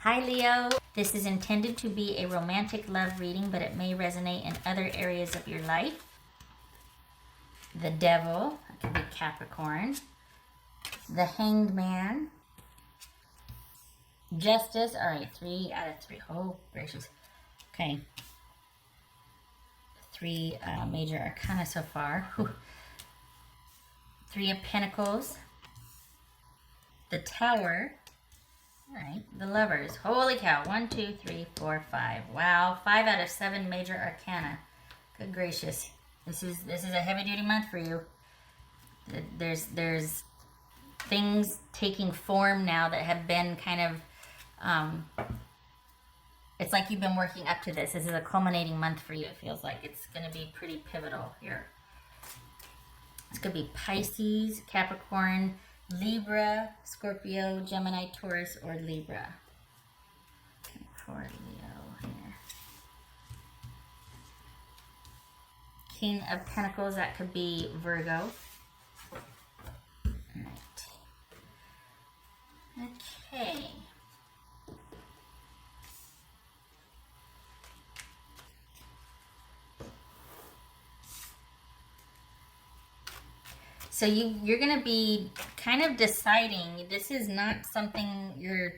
Hi Leo, this is intended to be a romantic love reading, but it may resonate in other areas of your life. The Devil, that could be Capricorn. The Hanged Man. Justice, all right, 3 out of 3. Oh, gracious. Okay. 3 major arcana so far. Whew. 3 of Pentacles. The Tower. All right, the Lovers. Holy cow. 1, 2, 3, 4, 5. Wow, 5 out of 7 major arcana. Good gracious. This is a heavy duty month for you. There's things taking form now that have been kind of it's like you've been working up to this. This is a culminating month for you. It feels like it's going to be pretty pivotal here. It's going to be Pisces, Capricorn, Libra, Scorpio, Gemini, Taurus, or Libra. Okay, for Leo here. King of Pentacles, that could be Virgo. Alright. Okay. So you're going to be kind of deciding. This is not something you're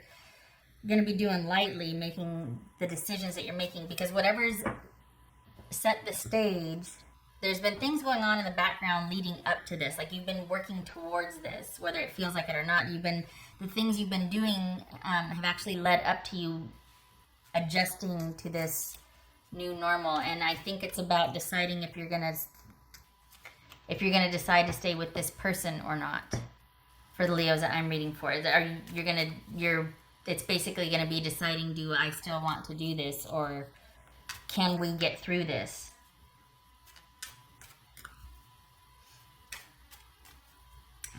going to be doing lightly, making the decisions that you're making, because whatever's set the stage, there's been things going on in the background leading up to this. Like you've been working towards this, whether it feels like it or not. The things you've been doing have actually led up to you adjusting to this new normal. And I think it's about deciding if you're going to decide to stay with this person or not. For the Leos that I'm reading for, it's basically going to be deciding, do I still want to do this, or can we get through this?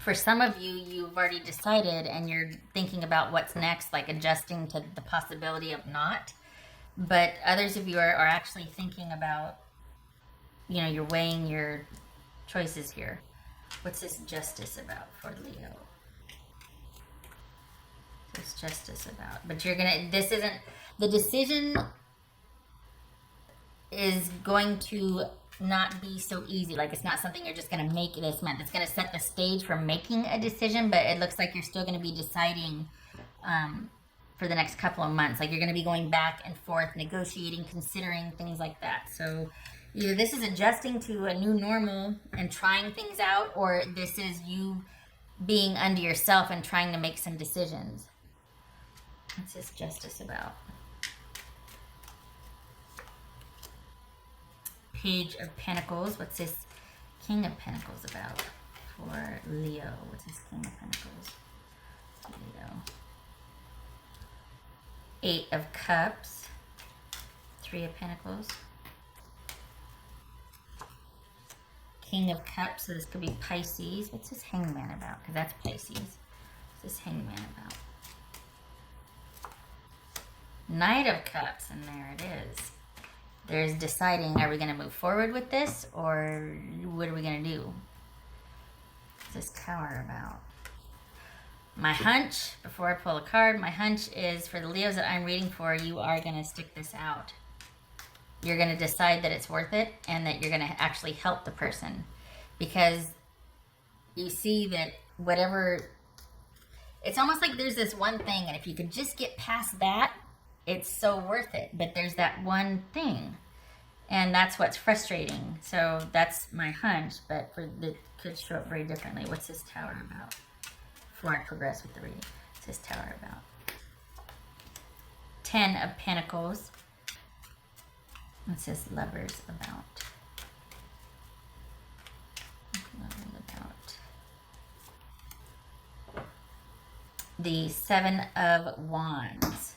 For some of you, you've already decided and you're thinking about what's next, like adjusting to the possibility of not. But others of you are actually thinking about, you're weighing your choices here. What's this Justice about for Leo? What's Justice about? But the decision is going to not be so easy. Like, it's not something you're just going to make this month. It's going to set the stage for making a decision, but it looks like you're still going to be deciding for the next couple of months. Like, you're going to be going back and forth, negotiating, considering, things like that. So either this is adjusting to a new normal and trying things out, or this is you being unto yourself and trying to make some decisions. What's this Justice about? Page of Pentacles. What's this King of Pentacles about for Leo? What's this King of Pentacles? Leo. 8 of Cups. 3 of Pentacles. King of Cups, so this could be Pisces. What's this Hangman about? Because that's Pisces. What's this Hangman about? Knight of Cups, and there it is. There's deciding, are we going to move forward with this, or what are we going to do? What's this Tower about? My hunch, before I pull a card, my hunch is for the Leos that I'm reading for, you are going to stick this out. You're going to decide that it's worth it and that you're going to actually help the person, because you see that whatever, it's almost like there's this one thing, and if you could just get past that, it's so worth it. But there's that one thing, and that's what's frustrating. So that's my hunch, but it could show up very differently. What's this Tower about? Before I progress with the reading, what's this Tower about? 10 of Pentacles. What's this Lovers about? Lovers about. The 7 of Wands.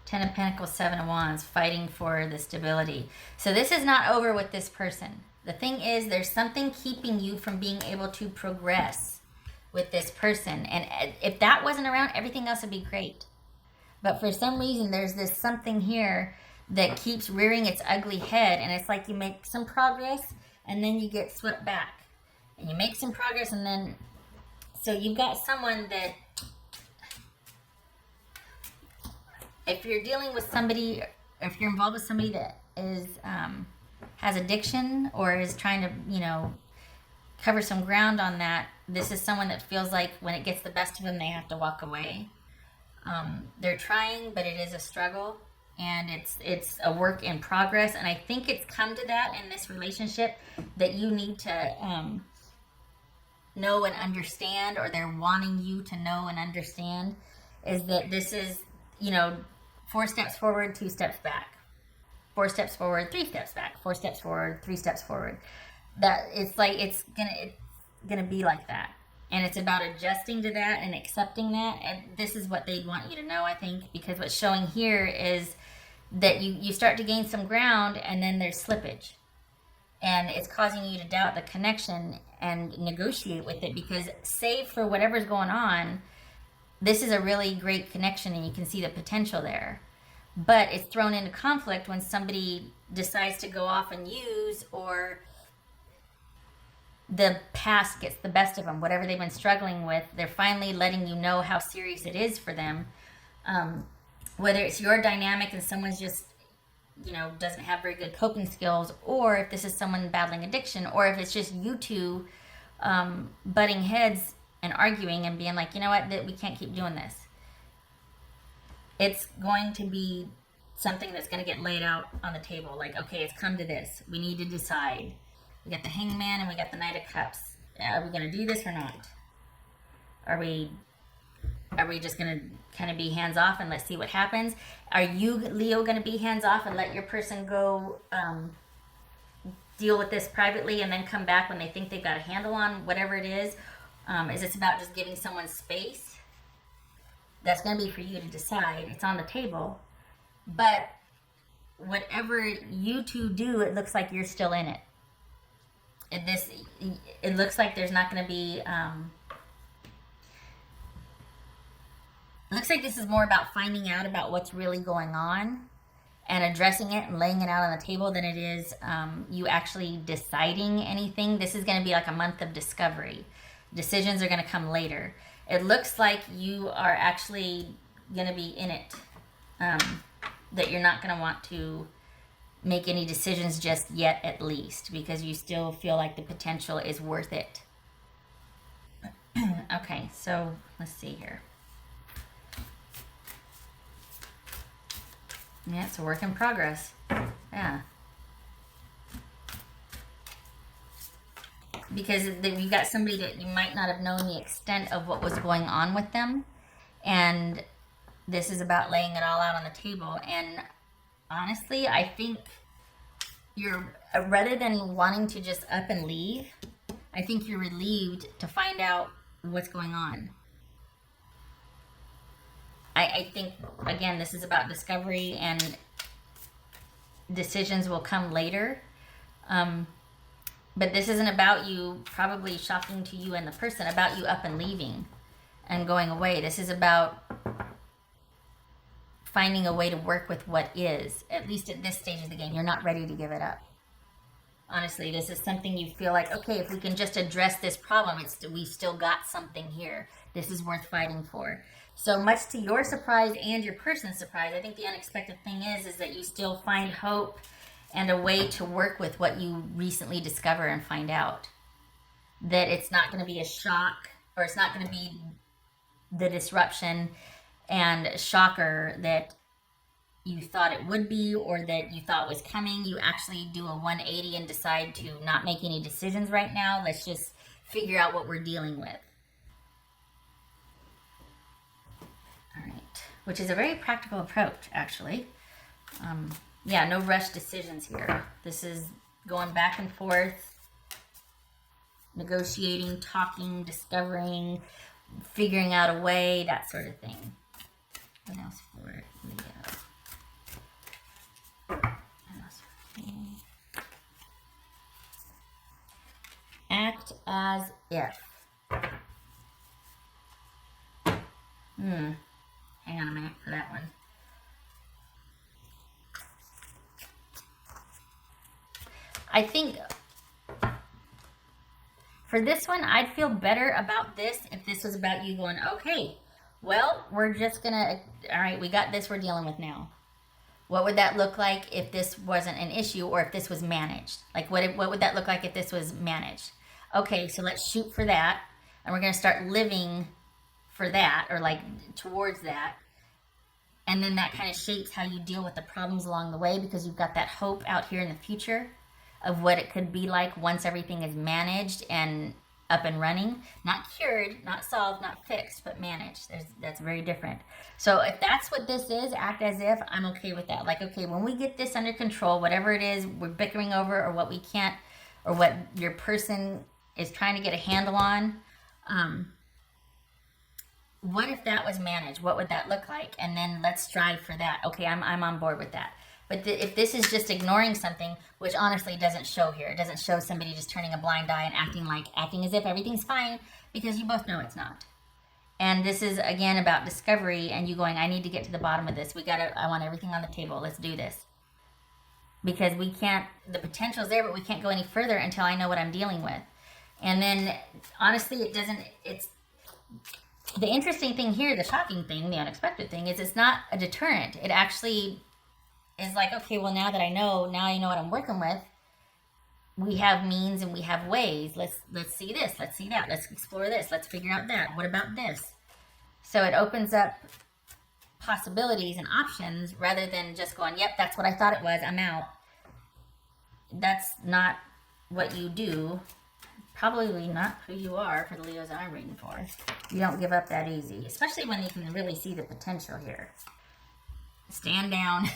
10 of Pentacles, 7 of Wands, fighting for the stability. So this is not over with this person. The thing is, there's something keeping you from being able to progress with this person. And if that wasn't around, everything else would be great. But for some reason, there's this something here that keeps rearing its ugly head. And it's like you make some progress and then you get swept back. And you make some progress and then... So you've got someone that if you're dealing with somebody, if you're involved with somebody that is has addiction or is trying to, you know, cover some ground on that, this is someone that feels like when it gets the best of them, they have to walk away. They're trying, but it is a struggle, and it's a work in progress. And I think it's come to that in this relationship, that you need to know and understand, or they're wanting you to know and understand, is that this is, you know, 4 steps forward, 2 steps back. 4 steps forward, 3 steps back. 4 steps forward, 3 steps forward. That it's like it's gonna be like that, and it's about adjusting to that and accepting that. And this is what they want you to know, I think, because what's showing here is that you start to gain some ground, and then there's slippage, and it's causing you to doubt the connection and negotiate with it, because save for whatever's going on, this is a really great connection, and you can see the potential there. But it's thrown into conflict when somebody decides to go off and use, or the past gets the best of them. Whatever they've been struggling with, they're finally letting you know how serious it is for them. Whether it's your dynamic and someone's just, you know, doesn't have very good coping skills, or if this is someone battling addiction, or if it's just you two butting heads and arguing and being like, you know what, that we can't keep doing this. It's going to be something that's going to get laid out on the table. Like, okay, it's come to this. We need to decide. We got the Hangman and we got the Knight of Cups. Are we going to do this or not? Are we just going to kind of be hands off and let's see what happens? Are you, Leo, going to be hands off and let your person go deal with this privately and then come back when they think they've got a handle on whatever it is? Is this about just giving someone space? That's going to be for you to decide. It's on the table. But whatever you two do, it looks like you're still in it. It looks like there's not going to be, it looks like this is more about finding out about what's really going on and addressing it and laying it out on the table than it is you actually deciding anything. This is going to be like a month of discovery. Decisions are going to come later. It looks like you are actually going to be in it, that you're not going to want to make any decisions just yet, at least, because you still feel like the potential is worth it. Okay, so let's see here. Yeah, it's a work in progress. Yeah. Because you've got somebody that you might not have known the extent of what was going on with them. And this is about laying it all out on the table. And honestly, I think you're, rather than wanting to just up and leave, I think you're relieved to find out what's going on. I think, again, this is about discovery, and decisions will come later. But this isn't about you probably shocking to you and the person, about you up and leaving and going away. This is about finding a way to work with what is, at least at this stage of the game. You're not ready to give it up. Honestly, this is something you feel like, okay, if we can just address this problem, we've still got something here. This is worth fighting for. So much to your surprise and your person's surprise, I think the unexpected thing is that you still find hope and a way to work with what you recently discover and find out. That it's not going to be a shock, or it's not going to be the disruption and shocker that you thought it would be, or that you thought was coming. You actually do a 180 and decide to not make any decisions right now. Let's just figure out what we're dealing with. All right, which is a very practical approach, actually. Yeah, no rush decisions here. This is going back and forth, negotiating, talking, discovering, figuring out a way, that sort of thing. What else for it? Act as if. Hang on a minute for that one. I think for this one, I'd feel better about this if this was about you going, okay, Well, we're just gonna, all right, we got this we're dealing with now. What would that look like if this wasn't an issue or if this was managed? Like, what would that look like if this was managed? Okay, so let's shoot for that. And we're gonna start living for that, or like towards that. And then that kind of shapes how you deal with the problems along the way, because you've got that hope out here in the future of what it could be like once everything is managed and up and running. Not cured, not solved, not fixed, but managed. That's very different. So if that's what this is, act as if. I'm okay with that. Like, okay, when we get this under control, whatever it is we're bickering over, or what we can't, or what your person is trying to get a handle on, what if that was managed? What would that look like? And then let's strive for that. Okay, I'm on board with that. But if this is just ignoring something, which honestly doesn't show here, it doesn't show somebody just turning a blind eye and acting as if everything's fine, because you both know it's not. And this is again about discovery, and you going, I need to get to the bottom of this. I want everything on the table. Let's do this. Because we can't, the potential's there, but we can't go any further until I know what I'm dealing with. And then honestly, it's the interesting thing here, the shocking thing, the unexpected thing is it's not a deterrent. It actually is like, okay, well, now I know what I'm working with. We have means and we have ways. Let's see this, let's see that, let's explore this, let's figure out that. What about this? So it opens up possibilities and options rather than just going, yep, that's what I thought it was, I'm out. That's not what you do. Probably not who you are for the Leos I'm reading for. You don't give up that easy, especially when you can really see the potential here. Stand down.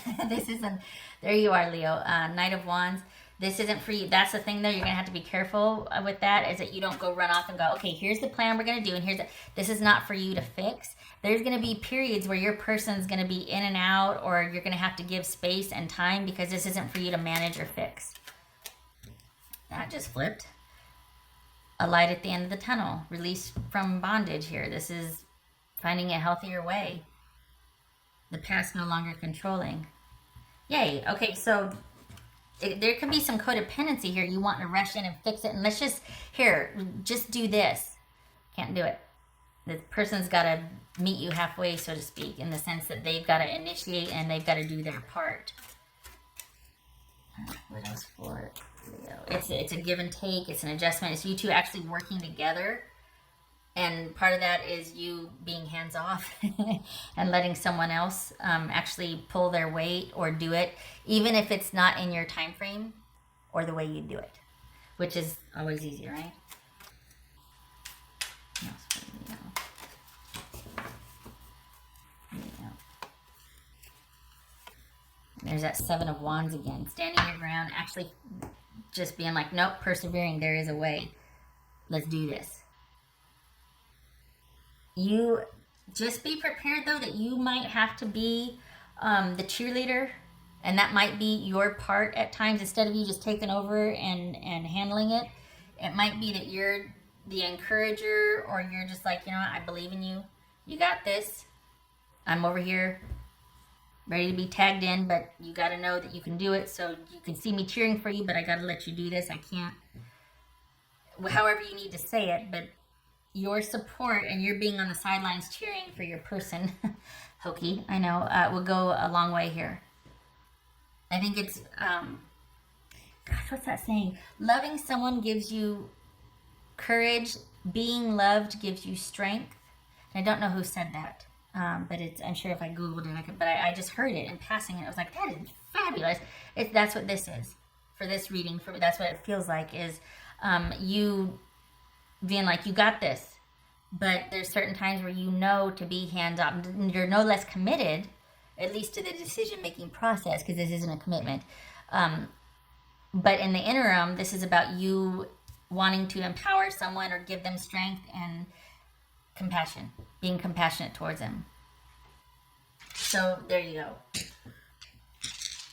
There you are, Leo. Knight of Wands. This isn't for you. That's the thing, though. You're going to have to be careful with that, is that you don't go run off and go, okay, here's the plan we're going to do, and this is not for you to fix. There's going to be periods where your person's going to be in and out, or you're going to have to give space and time, because this isn't for you to manage or fix. That just flipped. A light at the end of the tunnel. Release from bondage here. This is finding a healthier way. The past no longer controlling. Yay. Okay, so there could be some codependency here. You want to rush in and fix it. And let's just do this. Can't do it. The person's got to meet you halfway, so to speak, in the sense that they've got to initiate and they've got to do their part. What else for Leo? It's a give and take. It's an adjustment. It's you two actually working together. And part of that is you being hands off and letting someone else actually pull their weight or do it, even if it's not in your time frame or the way you do it, which is always easy, right? There's that Seven of Wands again. Standing your ground, actually just being like, nope, persevering, there is a way. Let's do this. You just be prepared, though, that you might have to be the cheerleader, and that might be your part at times. Instead of you just taking over and handling it, it might be that you're the encourager, or you're just like, you know what, I believe in you. You got this. I'm over here ready to be tagged in, but you got to know that you can do it. So you can see me cheering for you, but I got to let you do this. I can't, however you need to say it, but your support and your being on the sidelines cheering for your person, hokey, I know, will go a long way here. I think it's, gosh, what's that saying? Loving someone gives you courage. Being loved gives you strength. And I don't know who said that, but I'm sure if I Googled it, but I just heard it in passing, and I was like, that is fabulous. That's what this is for this reading. That's what it feels like, is you being like, you got this, but there's certain times where you know to be hands-off. You're no less committed, at least to the decision-making process, because this isn't a commitment. But in the interim, this is about you wanting to empower someone or give them strength and compassion, being compassionate towards them. So there you go.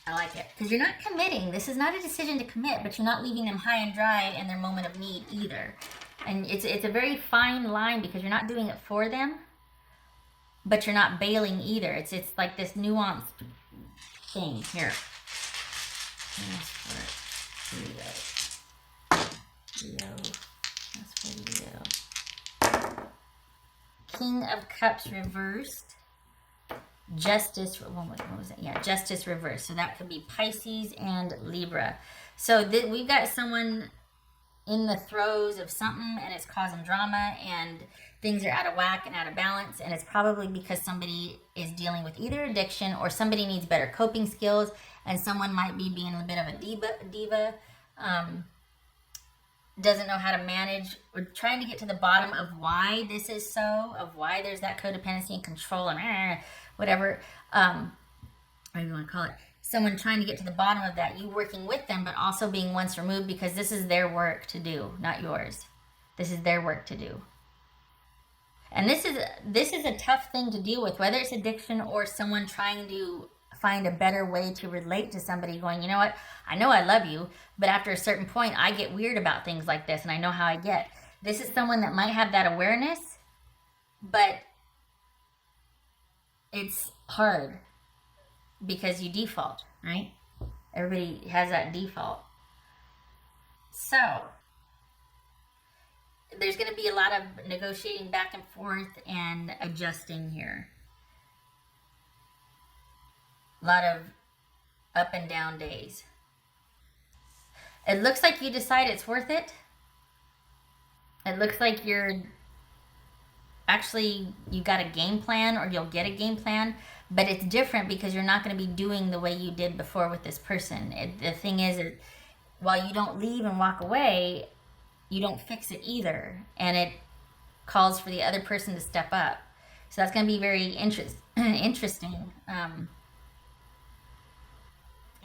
I like it. Because you're not committing. This is not a decision to commit, but you're not leaving them high and dry in their moment of need either. And it's a very fine line, because you're not doing it for them, but you're not bailing either. It's like this nuanced thing here. Leo. That's for Leo. King of Cups reversed. Justice, what was it? Yeah, Justice reversed. So that could be Pisces and Libra. So we've got someone in the throes of something and it's causing drama and things are out of whack and out of balance, and it's probably because somebody is dealing with either addiction or somebody needs better coping skills, and someone might be being a bit of a diva, doesn't know how to manage. We're trying to get to the bottom of why this is so, of why there's that codependency and control and whatever, whatever you want to call it. Someone trying to get to the bottom of that, you working with them, but also being once removed, because this is their work to do, not yours. This is their work to do. And this is a tough thing to deal with, whether it's addiction or someone trying to find a better way to relate to somebody, going, you know what, I know I love you, but after a certain point, I get weird about things like this, and I know how I get. This is someone that might have that awareness, but it's hard because you default, right? Everybody has that default. So there's going to be a lot of negotiating back and forth and adjusting here. A lot of up and down days. It looks like you decide it's worth it. It looks like you got a game plan, or you'll get a game plan, but it's different because you're not going to be doing the way you did before with this person. The thing is, while you don't leave and walk away, you don't fix it either, and it calls for the other person to step up. So that's going to be very interesting.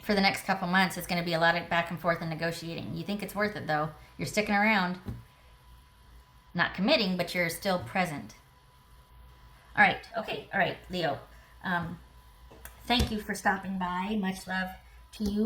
For the next couple months, it's going to be a lot of back and forth and negotiating. You think it's worth it, though. You're sticking around. Not committing, but you're still present. All right. Okay. All right, Leo. Thank you for stopping by. Much love to you.